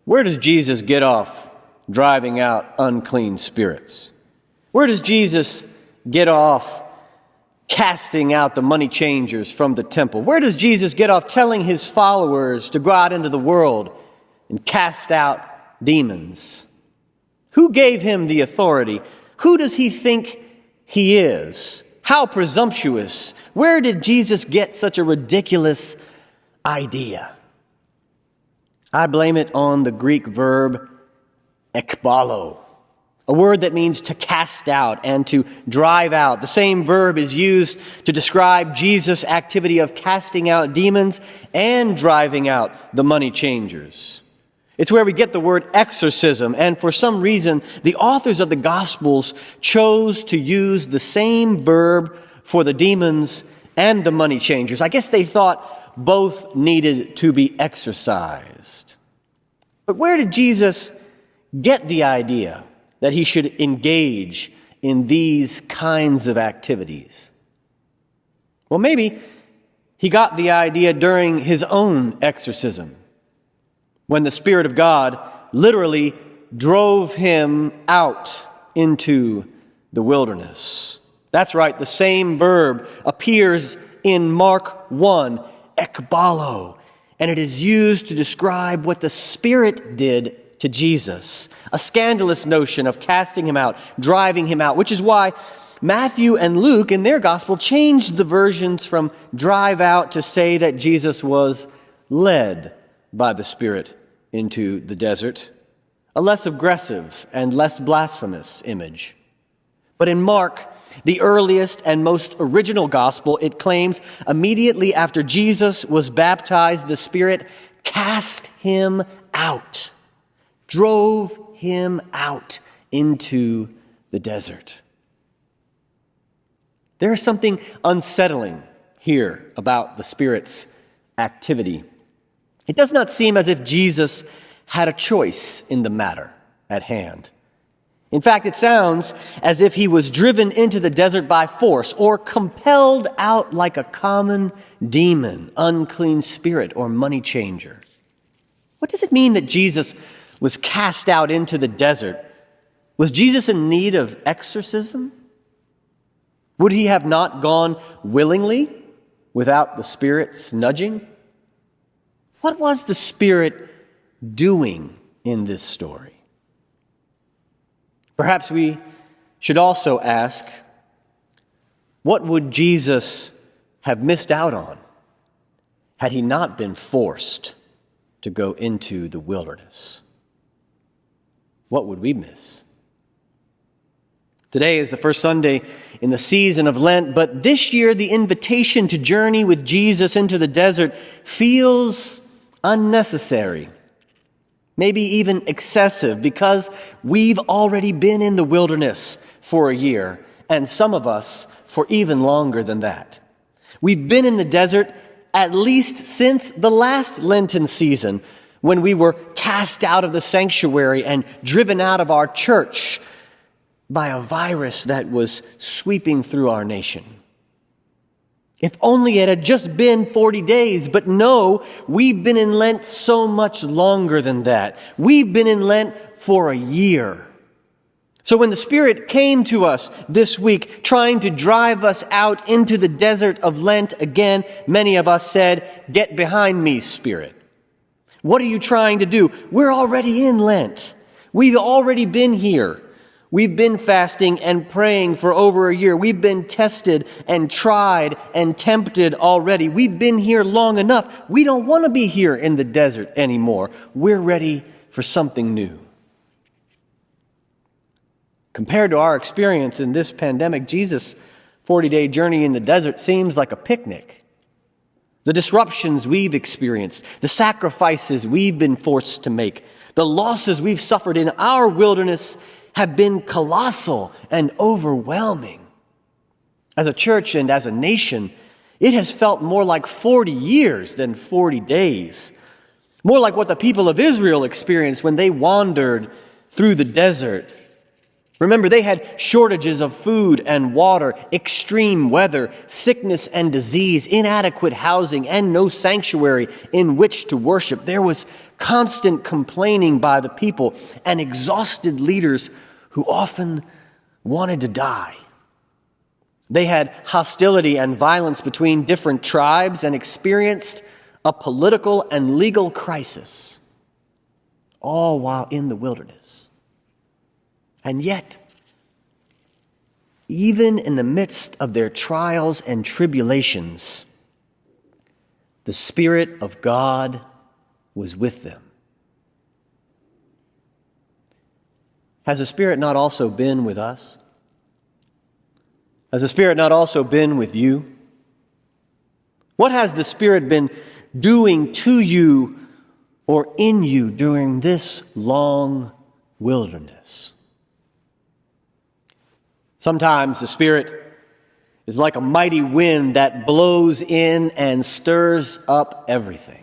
Where does Jesus get off driving out unclean spirits? Where does Jesus get off casting out the money changers from the temple? Where does Jesus get off telling his followers to go out into the world and cast out demons? Who gave him the authority? Who does he think he is? How presumptuous. Where did Jesus get such a ridiculous idea? I blame it on the Greek verb ekbalo, a word that means to cast out and to drive out. The same verb is used to describe Jesus' activity of casting out demons and driving out the money changers. It's where we get the word exorcism, and for some reason, the authors of the Gospels chose to use the same verb for the demons and the money changers. I guess they thought both needed to be exorcised. But where did Jesus get the idea that he should engage in these kinds of activities? Well, maybe he got the idea during his own exorcism, when the Spirit of God literally drove him out into the wilderness. That's right, the same verb appears in Mark 1, ekbalo, and it is used to describe what the Spirit did to Jesus, a scandalous notion of casting him out, driving him out, which is why Matthew and Luke in their gospel changed the versions from drive out to say that Jesus was led by the Spirit into the desert, a less aggressive and less blasphemous image. But in Mark, the earliest and most original gospel, it claims immediately after Jesus was baptized, the Spirit cast him out, drove him out into the desert. There is something unsettling here about the Spirit's activity. It does not seem as if Jesus had a choice in the matter at hand. In fact, it sounds as if he was driven into the desert by force or compelled out like a common demon, unclean spirit, or money changer. What does it mean that Jesus was cast out into the desert? Was Jesus in need of exorcism? Would he have not gone willingly without the Spirit's nudging? What was the Spirit doing in this story? Perhaps we should also ask, what would Jesus have missed out on had he not been forced to go into the wilderness? What would we miss? Today is the first Sunday in the season of Lent, but this year the invitation to journey with Jesus into the desert feels unnecessary, maybe even excessive, because we've already been in the wilderness for a year, and some of us for even longer than that. We've been in the desert at least since the last Lenten season, when we were cast out of the sanctuary and driven out of our church by a virus that was sweeping through our nation. If only it had just been 40 days, but no, we've been in Lent so much longer than that. We've been in Lent for a year. So when the Spirit came to us this week, trying to drive us out into the desert of Lent again, many of us said, "Get behind me, Spirit. What are you trying to do? We're already in Lent. We've already been here. We've been fasting and praying for over a year. We've been tested and tried and tempted already. We've been here long enough. We don't want to be here in the desert anymore. We're ready for something new." Compared to our experience in this pandemic, Jesus' 40-day journey in the desert seems like a picnic. The disruptions we've experienced, the sacrifices we've been forced to make, the losses we've suffered in our wilderness have been colossal and overwhelming. As a church and as a nation, it has felt more like 40 years than 40 days. More like what the people of Israel experienced when they wandered through the desert. Remember, they had shortages of food and water, extreme weather, sickness and disease, inadequate housing, and no sanctuary in which to worship. There was constant complaining by the people, and exhausted leaders who often wanted to die. They had hostility and violence between different tribes and experienced a political and legal crisis, all while in the wilderness. And yet, even in the midst of their trials and tribulations, the Spirit of God was with them. Has the Spirit not also been with us? Has the Spirit not also been with you? What has the Spirit been doing to you or in you during this long wilderness? Sometimes the Spirit is like a mighty wind that blows in and stirs up everything.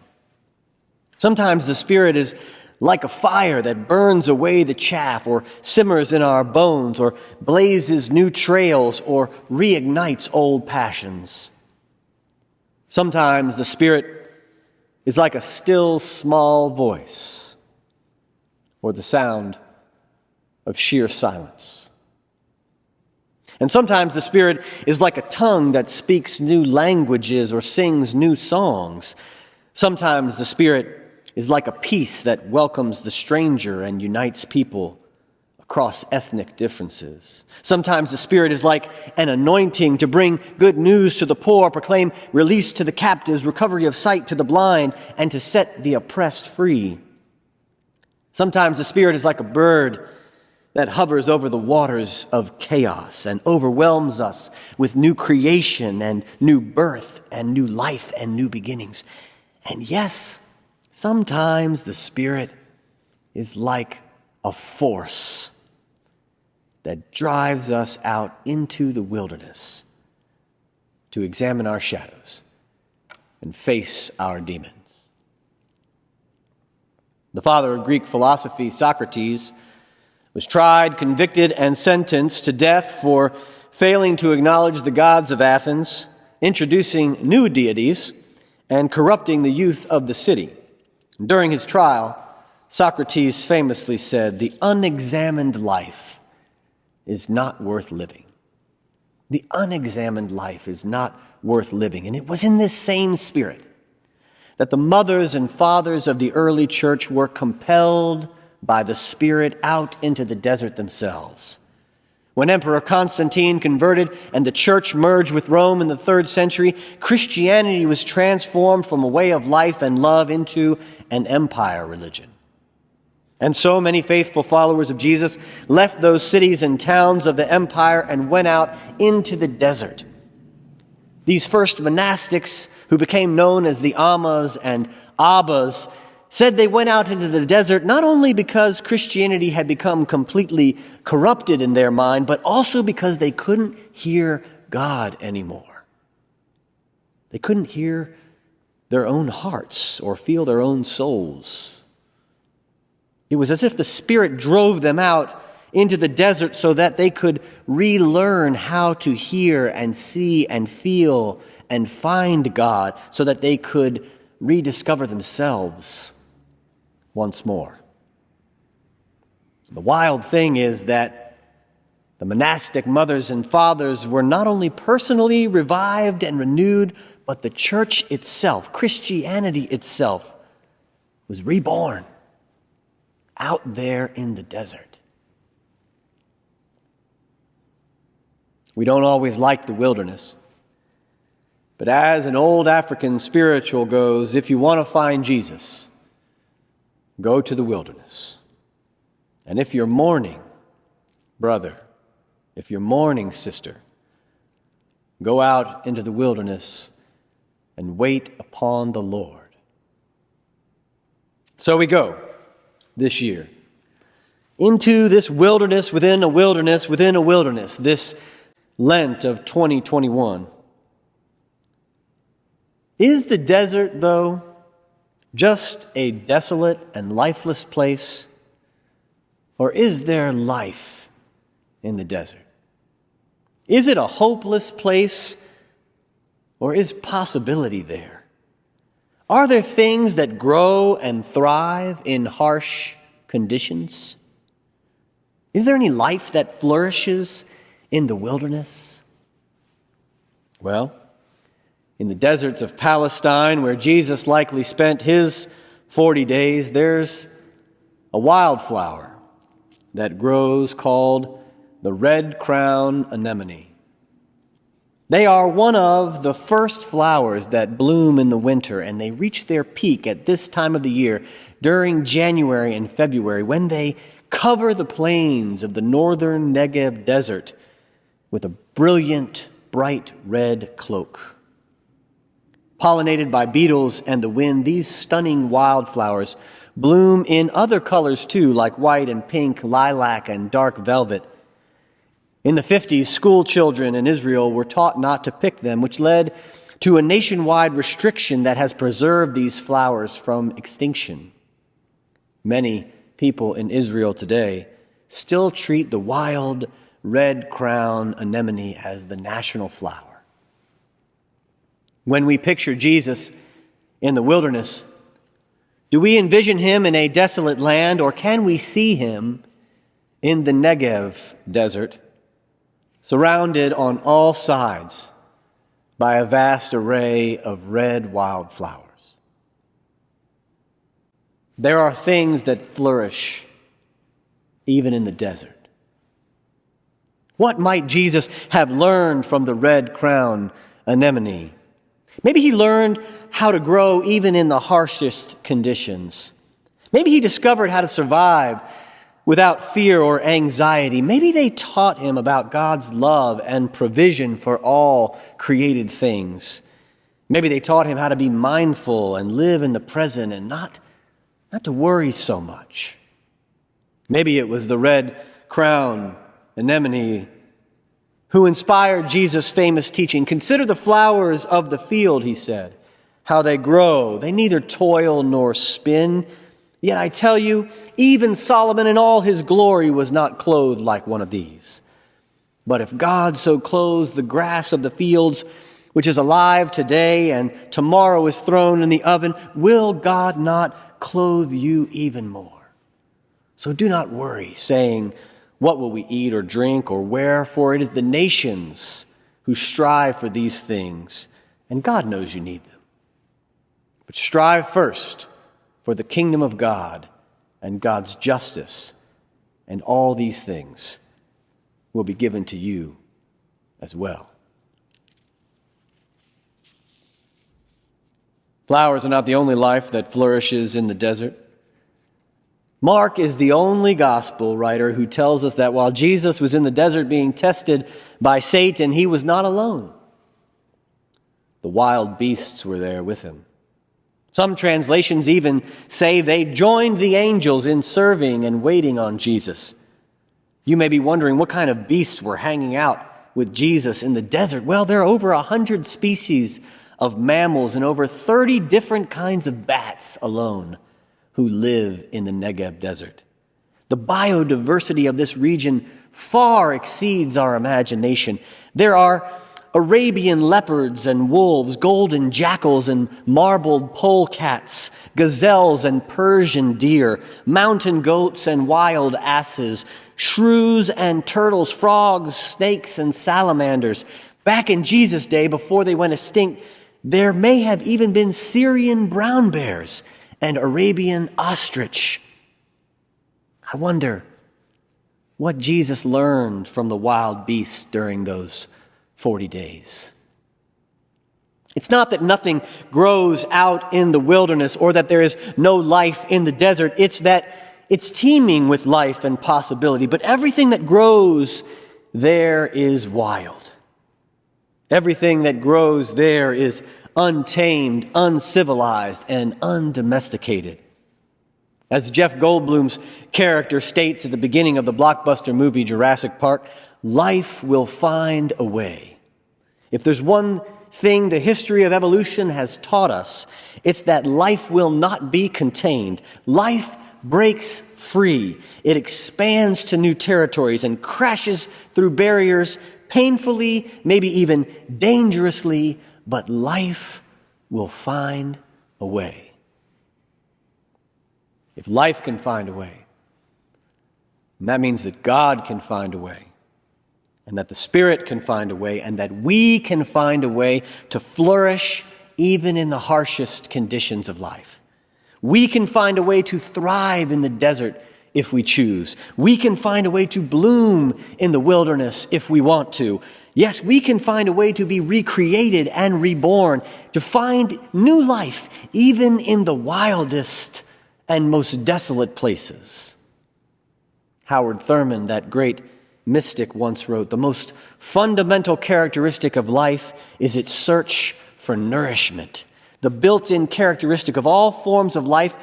Sometimes the Spirit is like a fire that burns away the chaff or simmers in our bones or blazes new trails or reignites old passions. Sometimes the Spirit is like a still small voice or the sound of sheer silence. And sometimes the Spirit is like a tongue that speaks new languages or sings new songs. Sometimes the Spirit is like a peace that welcomes the stranger and unites people across ethnic differences. Sometimes the Spirit is like an anointing to bring good news to the poor, proclaim release to the captives, recovery of sight to the blind, and to set the oppressed free. Sometimes the Spirit is like a bird that hovers over the waters of chaos and overwhelms us with new creation and new birth and new life and new beginnings. And yes, sometimes the Spirit is like a force that drives us out into the wilderness to examine our shadows and face our demons. The father of Greek philosophy, Socrates, was tried, convicted, and sentenced to death for failing to acknowledge the gods of Athens, introducing new deities, and corrupting the youth of the city. During his trial, Socrates famously said, "The unexamined life is not worth living." The unexamined life is not worth living. And it was in this same spirit that the mothers and fathers of the early church were compelled by the Spirit out into the desert themselves. When Emperor Constantine converted and the church merged with Rome in the 3rd century, Christianity was transformed from a way of life and love into an empire religion. And so many faithful followers of Jesus left those cities and towns of the empire and went out into the desert. These first monastics, who became known as the Ammas and Abbas, said they went out into the desert not only because Christianity had become completely corrupted in their mind, but also because they couldn't hear God anymore. They couldn't hear their own hearts or feel their own souls. It was as if the Spirit drove them out into the desert so that they could relearn how to hear and see and feel and find God, so that they could rediscover themselves once more. The wild thing is that the monastic mothers and fathers were not only personally revived and renewed, but the church itself, Christianity itself, was reborn out there in the desert. We don't always like the wilderness, but as an old African spiritual goes, if you want to find Jesus, go to the wilderness. And if you're mourning, brother, if you're mourning, sister, go out into the wilderness and wait upon the Lord. So we go this year into this wilderness within a wilderness within a wilderness, this Lent of 2021. Is the desert, though, just a desolate and lifeless place? Or is there life in the desert? Is it a hopeless place? Or is possibility there? Are there things that grow and thrive in harsh conditions? Is there any life that flourishes in the wilderness? Well, in the deserts of Palestine, where Jesus likely spent his 40 days, there's a wildflower that grows called the red crown anemone. They are one of the first flowers that bloom in the winter, and they reach their peak at this time of the year during January and February when they cover the plains of the northern Negev desert with a brilliant, bright red cloak. Pollinated by beetles and the wind, these stunning wildflowers bloom in other colors too, like white and pink, lilac and dark velvet. In the 50s, school children in Israel were taught not to pick them, which led to a nationwide restriction that has preserved these flowers from extinction. Many people in Israel today still treat the wild red crown anemone as the national flower. When we picture Jesus in the wilderness, do we envision him in a desolate land, or can we see him in the Negev desert, surrounded on all sides by a vast array of red wildflowers? There are things that flourish even in the desert. What might Jesus have learned from the red crown anemone? Maybe he learned how to grow even in the harshest conditions. Maybe he discovered how to survive without fear or anxiety. Maybe they taught him about God's love and provision for all created things. Maybe they taught him how to be mindful and live in the present and not to worry so much. Maybe it was the red crown anemone who inspired Jesus' famous teaching. Consider the flowers of the field, he said, how they grow. They neither toil nor spin. Yet I tell you, even Solomon in all his glory was not clothed like one of these. But if God so clothes the grass of the fields, which is alive today and tomorrow is thrown in the oven, will God not clothe you even more? So do not worry, saying, what will we eat or drink or wear? For it is the nations who strive for these things, and God knows you need them. But strive first for the kingdom of God and God's justice, and all these things will be given to you as well. Flowers are not the only life that flourishes in the desert. Mark is the only gospel writer who tells us that while Jesus was in the desert being tested by Satan, he was not alone. The wild beasts were there with him. Some translations even say they joined the angels in serving and waiting on Jesus. You may be wondering what kind of beasts were hanging out with Jesus in the desert. Well, there are over 100 species of mammals and over 30 different kinds of bats alone who live in the Negev desert. The biodiversity of this region far exceeds our imagination. There are Arabian leopards and wolves, golden jackals and marbled polecats, gazelles and Persian deer, mountain goats and wild asses, shrews and turtles, frogs, snakes and salamanders. Back in Jesus' day, before they went extinct, there may have even been Syrian brown bears and Arabian ostrich. I wonder what Jesus learned from the wild beasts during those 40 days. It's not that nothing grows out in the wilderness or that there is no life in the desert. It's that it's teeming with life and possibility. But everything that grows there is wild. Everything that grows there is untamed, uncivilized, and undomesticated. As Jeff Goldblum's character states at the beginning of the blockbuster movie Jurassic Park, life will find a way. If there's one thing the history of evolution has taught us, it's that life will not be contained. Life breaks free. It expands to new territories and crashes through barriers painfully, maybe even dangerously, but life will find a way. If life can find a way, and that means that God can find a way, and that the Spirit can find a way, and that we can find a way to flourish even in the harshest conditions of life. We can find a way to thrive in the desert if we choose. We can find a way to bloom in the wilderness if we want to. Yes, we can find a way to be recreated and reborn, to find new life even in the wildest and most desolate places. Howard Thurman, that great mystic, once wrote, "The most fundamental characteristic of life is its search for nourishment. The built-in characteristic of all forms of life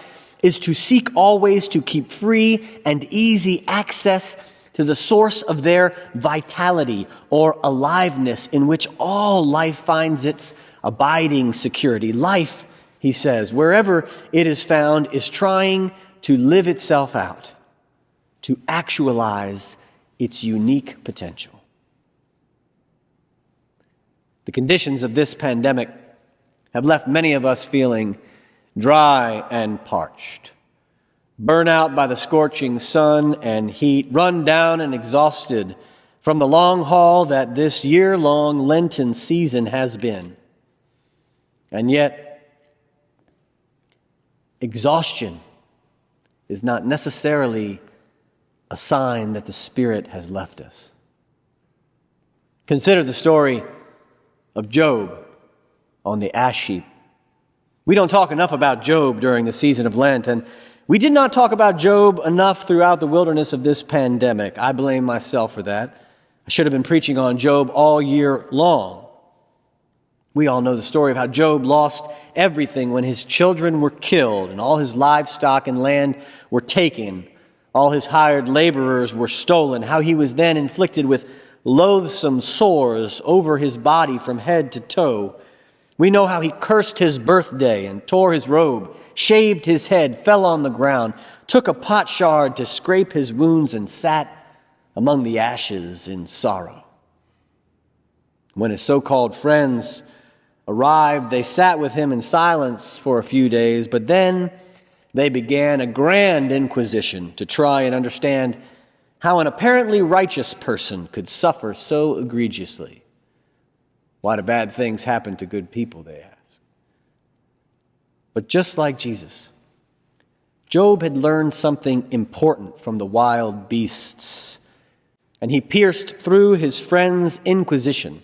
is to seek always to keep free and easy access to the source of their vitality or aliveness in which all life finds its abiding security. Life," he says, "wherever it is found, is trying to live itself out, to actualize its unique potential." The conditions of this pandemic have left many of us feeling dry and parched, burnt out by the scorching sun and heat, run down and exhausted from the long haul that this year-long Lenten season has been. And yet, exhaustion is not necessarily a sign that the Spirit has left us. Consider the story of Job on the ash heap. We don't talk enough about Job during the season of Lent, and we did not talk about Job enough throughout the wilderness of this pandemic. I blame myself for that. I should have been preaching on Job all year long. We all know the story of how Job lost everything when his children were killed and all his livestock and land were taken. All his hired laborers were stolen, how he was then inflicted with loathsome sores over his body from head to toe. We know how he cursed his birthday and tore his robe, shaved his head, fell on the ground, took a potsherd to scrape his wounds, and sat among the ashes in sorrow. When his so-called friends arrived, they sat with him in silence for a few days, but then they began a grand inquisition to try and understand how an apparently righteous person could suffer so egregiously. Why do bad things happen to good people, they ask. But just like Jesus, Job had learned something important from the wild beasts, and he pierced through his friends' inquisition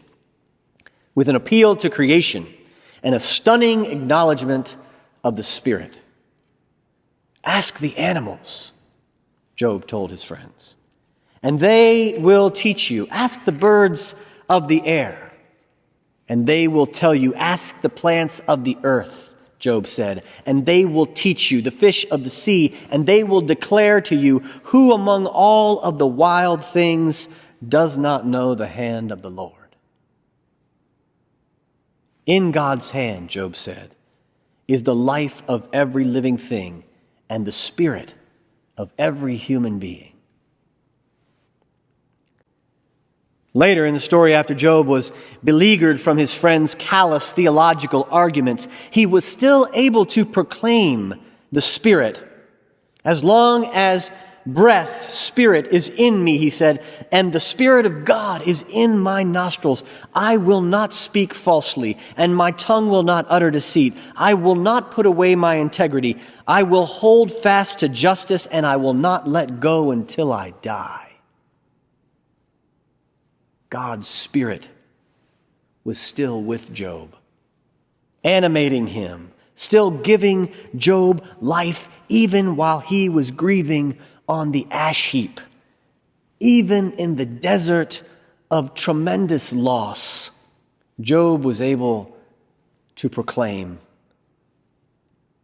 with an appeal to creation and a stunning acknowledgement of the Spirit. "Ask the animals," Job told his friends, "and they will teach you. Ask the birds of the air, and they will tell you. Ask the plants of the earth," Job said, "and they will teach you. The fish of the sea, and they will declare to you. Who among all of the wild things does not know the hand of the Lord?" In God's hand, Job said, is the life of every living thing and the spirit of every human being. Later in the story, after Job was beleaguered from his friends' callous theological arguments, he was still able to proclaim the Spirit. "As long as breath, spirit is in me," he said, "and the Spirit of God is in my nostrils, I will not speak falsely, and my tongue will not utter deceit. I will not put away my integrity. I will hold fast to justice, and I will not let go until I die." God's Spirit was still with Job, animating him, still giving Job life even while he was grieving on the ash heap. Even in the desert of tremendous loss, Job was able to proclaim,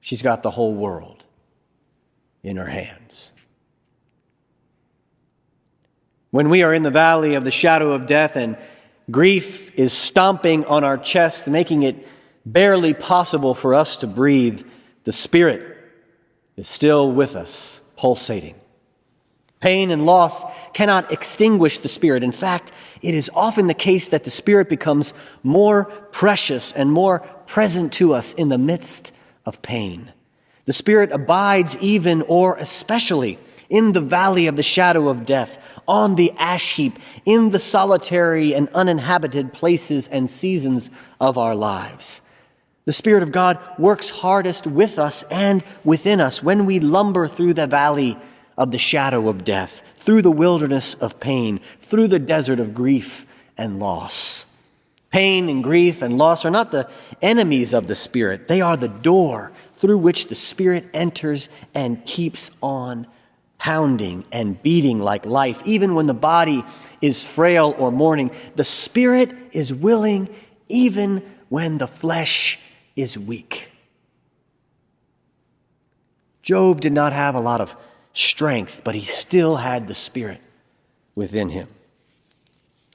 "She's got the whole world in her hands." When we are in the valley of the shadow of death and grief is stomping on our chest, making it barely possible for us to breathe, the Spirit is still with us, pulsating. Pain and loss cannot extinguish the Spirit. In fact, it is often the case that the Spirit becomes more precious and more present to us in the midst of pain. The Spirit abides even or especially in the valley of the shadow of death, on the ash heap, in the solitary and uninhabited places and seasons of our lives. The Spirit of God works hardest with us and within us when we lumber through the valley of the shadow of death, through the wilderness of pain, through the desert of grief and loss. Pain and grief and loss are not the enemies of the Spirit. They are the door through which the Spirit enters and keeps on pounding and beating like life. Even when the body is frail or mourning, the Spirit is willing even when the flesh is weak. Job did not have a lot of strength, but he still had the Spirit within him.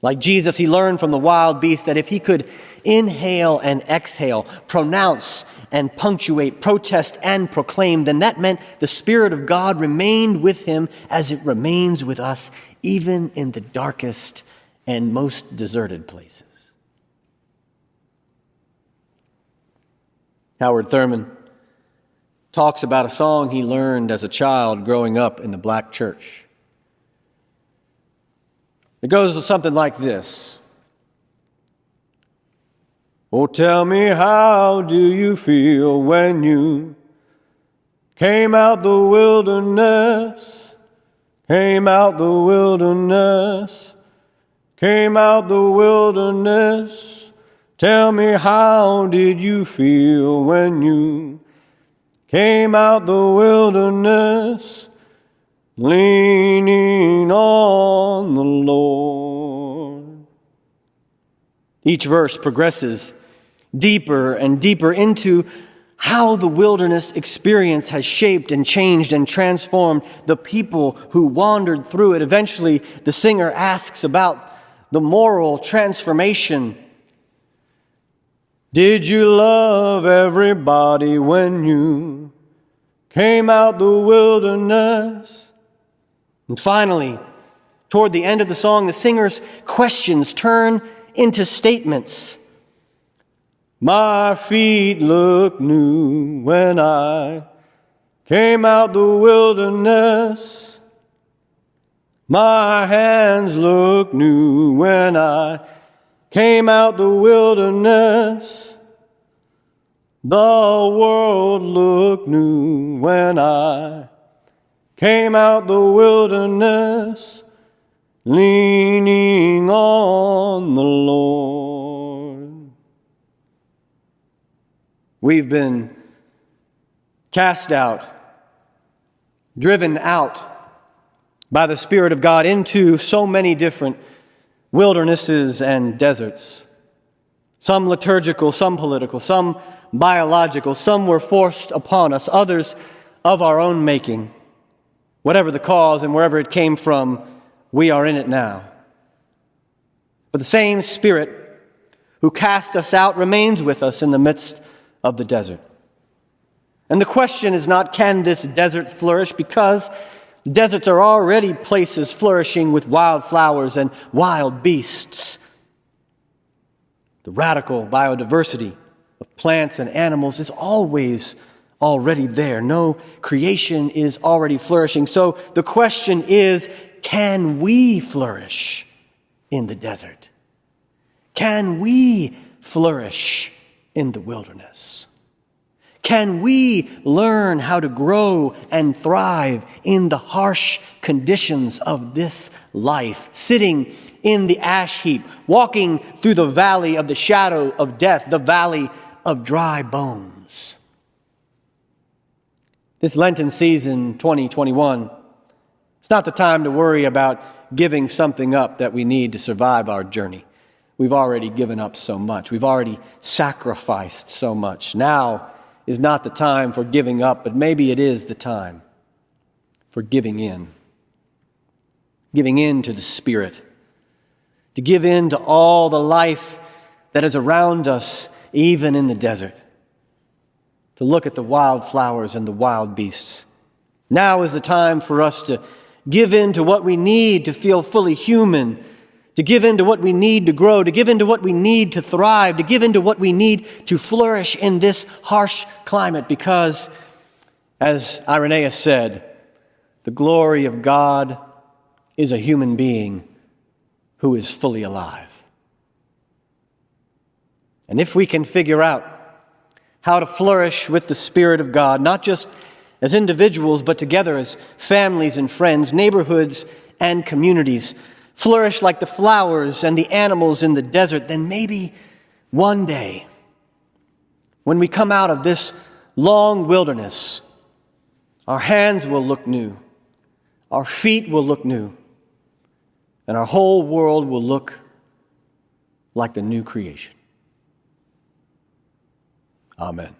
Like Jesus, he learned from the wild beast that if he could inhale and exhale, pronounce and punctuate, protest and proclaim, then that meant the Spirit of God remained with him as it remains with us, even in the darkest and most deserted places. Howard Thurman talks about a song he learned as a child growing up in the black church. It goes something like this. Oh, tell me, how do you feel when you came out the wilderness, came out the wilderness, came out the wilderness? Tell me, how did you feel when you came out the wilderness, leaning on the Lord? Each verse progresses deeper and deeper into how the wilderness experience has shaped and changed and transformed the people who wandered through it. Eventually, the singer asks about the moral transformation. Did you love everybody when you came out the wilderness? And finally, toward the end of the song, the singer's questions turn into statements. My feet look new when I came out the wilderness. My hands look new when I came out the wilderness. The world looked new when I came out the wilderness, leaning on the Lord. We've been cast out, driven out by the Spirit of God into so many different wildernesses and deserts. Some liturgical, some political, some biological, some were forced upon us, others of our own making. Whatever the cause and wherever it came from, we are in it now. But the same Spirit who cast us out remains with us in the midst of the desert. And the question is not, can this desert flourish? Because deserts are already places flourishing with wild flowers and wild beasts. The radical biodiversity of plants and animals is always already there. No creation is already flourishing. So the question is, can we flourish in the desert? Can we flourish in the wilderness? Can we learn how to grow and thrive in the harsh conditions of this life, sitting in the ash heap, walking through the valley of the shadow of death, the valley of dry bones? This Lenten season, 2021, it's not the time to worry about giving something up that we need to survive our journey. We've already given up so much. We've already sacrificed so much. Now is not the time for giving up, but maybe it is the time for giving in. Giving in to the Spirit. To give in to all the life that is around us, even in the desert. To look at the wild flowers and the wild beasts. Now is the time for us to give in to what we need to feel fully human, to give in to what we need to grow, to give in to what we need to thrive, to give in to what we need to flourish in this harsh climate, because, as Irenaeus said, the glory of God is a human being who is fully alive. And if we can figure out how to flourish with the Spirit of God, not just as individuals, but together as families and friends, neighborhoods and communities, flourish like the flowers and the animals in the desert, then maybe one day, when we come out of this long wilderness, our hands will look new, our feet will look new, and our whole world will look like the new creation. Amen.